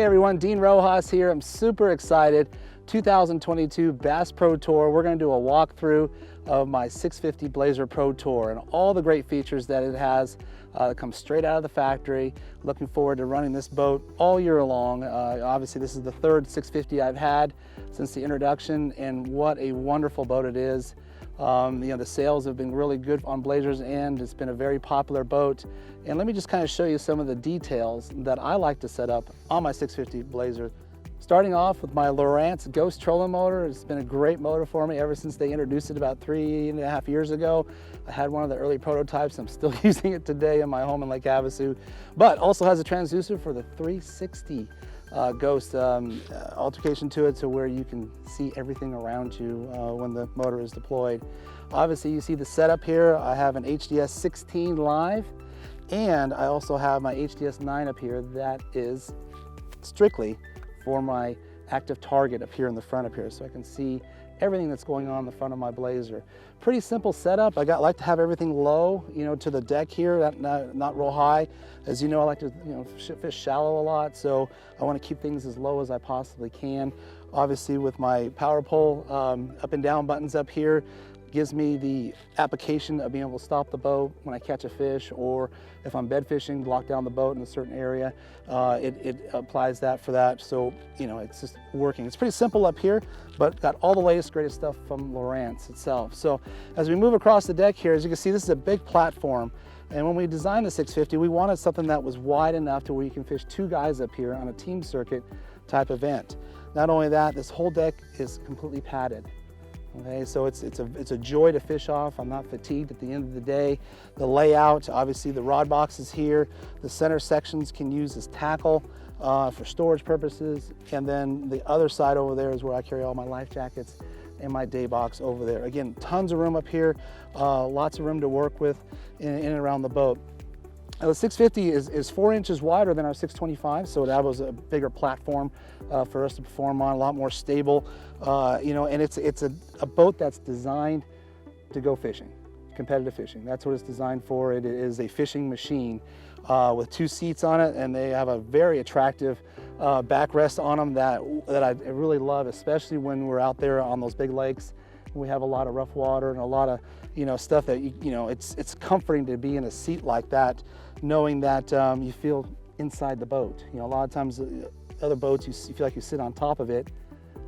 Hey everyone, Dean Rojas here. I'm super excited. 2022 Bass Pro Tour. We're going to do a walkthrough of my 650 Blazer Pro Tour and all the great features that it has that come straight out of the factory. Looking forward to running this boat all year long. Obviously this is the third 650 I've had since the introduction, and what a wonderful boat it is. The sales have been really good on Blazers, and it's been a very popular boat. And let me just kind of show you some of the details that I like to set up on my 650 Blazer. Starting off with my Lowrance Ghost trolling motor. It's been a great motor for me ever since they introduced it about 3.5 years ago. I had one of the early prototypes. I'm still using it today in my home in Lake Havasu, but also has a transducer for the 360 Ghost altercation to it, to where you can see everything around you when the motor is deployed. Obviously you see the setup here. I have an HDS 16 live, and I also have my HDS 9 up here that is strictly for my active target up here in the front up here, so I can see everything that's going on in the front of my Blazer. Pretty simple setup. I like to have everything low, to the deck here, not real high. As you know, I like to fish shallow a lot, so I want to keep things as low as I possibly can. Obviously with my power pole up and down buttons up here, gives me the application of being able to stop the boat when I catch a fish, or if I'm bed fishing, lock down the boat in a certain area. It applies that for that, so it's just working. It's pretty simple up here, but got all the latest, greatest stuff from Lowrance itself. So as we move across the deck here, as you can see, this is a big platform. And when we designed the 650, we wanted something that was wide enough to where you can fish two guys up here on a team circuit type event. Not only that, this whole deck is completely padded. Okay, so it's a joy to fish off. I'm not fatigued at the end of the day. The layout, obviously the rod box is here. The center sections can use as tackle for storage purposes. And then the other side over there is where I carry all my life jackets and my day box over there. Again, tons of room up here, lots of room to work with in and around the boat. Now, the 650 is 4 inches wider than our 625, so that was a bigger platform for us to perform on, a lot more stable, and it's a boat that's designed to go fishing, competitive fishing. That's what it's designed for. It is a fishing machine with 2 seats on it, and they have a very attractive backrest on them that I really love, especially when we're out there on those big lakes. We have a lot of rough water and a lot of stuff that it's comforting to be in a seat like that, knowing that you feel inside the boat. A lot of times other boats you feel like you sit on top of it.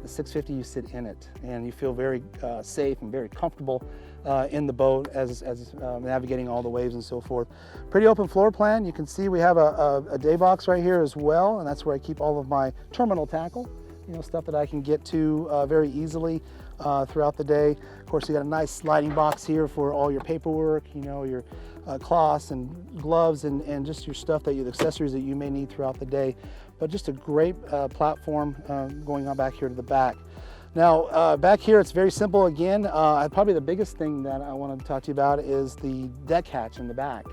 The 650, you sit in it, and you feel very safe and very comfortable in the boat as navigating all the waves and so forth. Pretty open floor plan. You can see we have a day box right here as well, and that's where I keep all of my terminal tackle, stuff that I can get to very easily throughout the day. Of course, you got a nice sliding box here for all your paperwork, your cloths and gloves and just your stuff, the accessories that you may need throughout the day. But just a great platform going on back here to the back. Now, back here, it's very simple again. Probably the biggest thing that I want to talk to you about is the deck hatch in the back.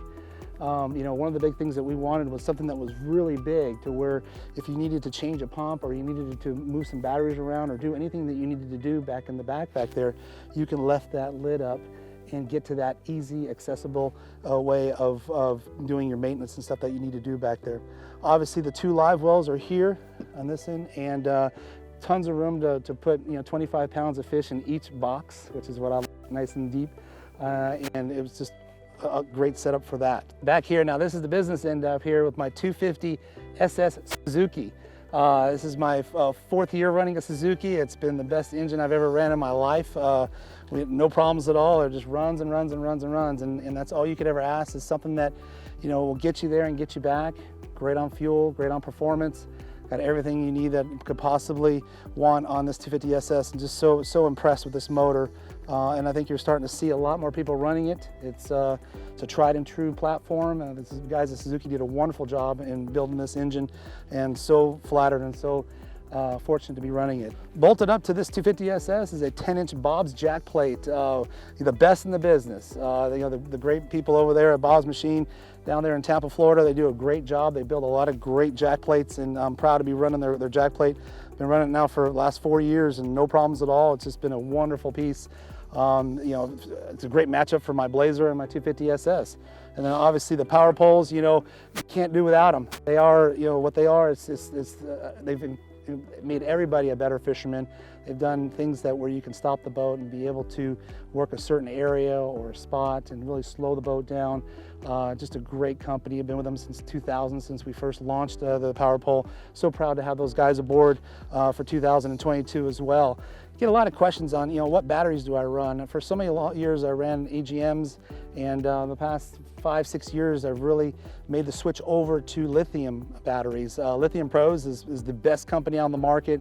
One of the big things that we wanted was something that was really big, to where if you needed to change a pump, or you needed to move some batteries around, or do anything that you needed to do back in the back there, you can lift that lid up and get to that easy, accessible way of doing your maintenance and stuff that you need to do back there. Obviously the 2 live wells are here on this end, and tons of room to put 25 pounds of fish in each box, which is what I like, nice and deep, and it was just a great setup for that. Back here now, this is the business end up here with my 250 SS Suzuki. This is my 4th year running a Suzuki. It's been the best engine I've ever ran in my life. We had no problems at all. It just runs and runs and runs and runs, and that's all you could ever ask, is something that will get you there and get you back. Great on fuel, great on performance. Got everything you need that could possibly want on this 250 SS, and just so impressed with this motor. And I think you're starting to see a lot more people running it. It's a tried and true platform. The guys at Suzuki did a wonderful job in building this engine, and so flattered and so fortunate to be running it. Bolted up to this 250 SS is a 10-inch Bob's jack plate, the best in the business. The great people over there at Bob's Machine down there in Tampa, Florida, they do a great job. They build a lot of great jack plates, and I'm proud to be running their jack plate. Been running it now for the last 4 years and no problems at all. It's just been a wonderful piece You know, it's a great matchup for my Blazer and my 250 SS. And then obviously the power poles, you know, you can't do without them. They are, you know, what they are. They've made everybody a better fisherman. They've done things that where you can stop the boat and be able to work a certain area or a spot and really slow the boat down. Just a great company. I've been with them since 2000, since we first launched the power pole. So proud to have those guys aboard for 2022 as well. Get a lot of questions on, you know, what batteries do I run? For so many years I ran AGMs, and the past 5-6 years I've really made the switch over to lithium batteries. Lithium Pros is the best company on the market.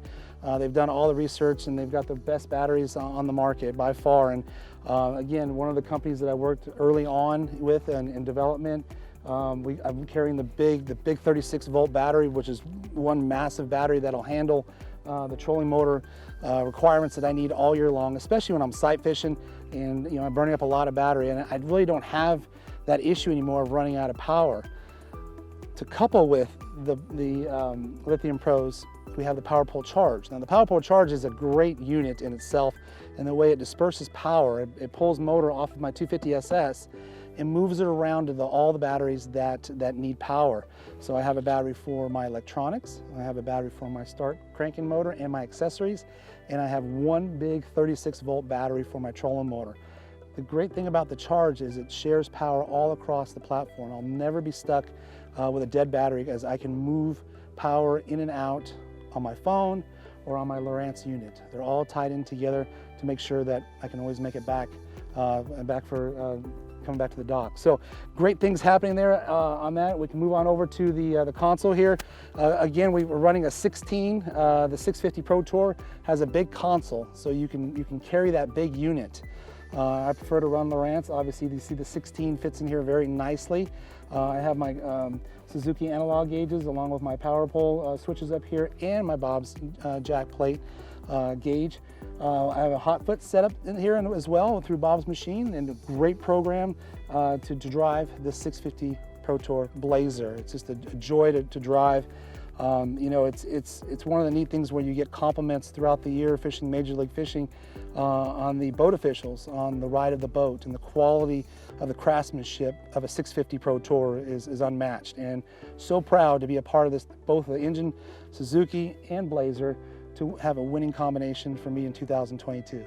They've done all the research and they've got the best batteries on the market by far. And again, one of the companies that I worked early on with in development, I'm carrying the big 36-volt battery, which is one massive battery that'll handle the trolling motor requirements that I need all year long, especially when I'm sight fishing and, you know, I'm burning up a lot of battery, and I really don't have that issue anymore of running out of power. To couple with the Lithium Pros, we have the Power Pole Charge. Now the Power Pole Charge is a great unit in itself, and the way it disperses power, it pulls motor off of my 250 SS and moves it around to all the batteries that need power. So I have a battery for my electronics, I have a battery for my start cranking motor and my accessories, and I have one big 36-volt battery for my trolling motor. The great thing about the Charge is it shares power all across the platform. I'll never be stuck with a dead battery, as I can move power in and out on my phone or on my Lowrance unit. They're all tied in together to make sure that I can always make it back for coming back to the dock. So great things happening there on that. We can move on over to the console here. Again, we were running a 16. The 650 Pro Tour has a big console, so you can carry that big unit. I prefer to run Lowrance. Obviously, you see the 16 fits in here very nicely. I have my Suzuki analog gauges along with my power pole switches up here and my Bob's jack plate gauge. I have a hot foot set up in here as well through Bob's machine, and a great program to drive the 650 Pro Tour Blazer. It's just a joy to drive. You know, it's one of the neat things where you get compliments throughout the year fishing Major League Fishing on the boat officials, on the ride of the boat, and the quality of the craftsmanship of a 650 Pro Tour is unmatched. And so proud to be a part of this, both the engine, Suzuki and Blazer, to have a winning combination for me in 2022.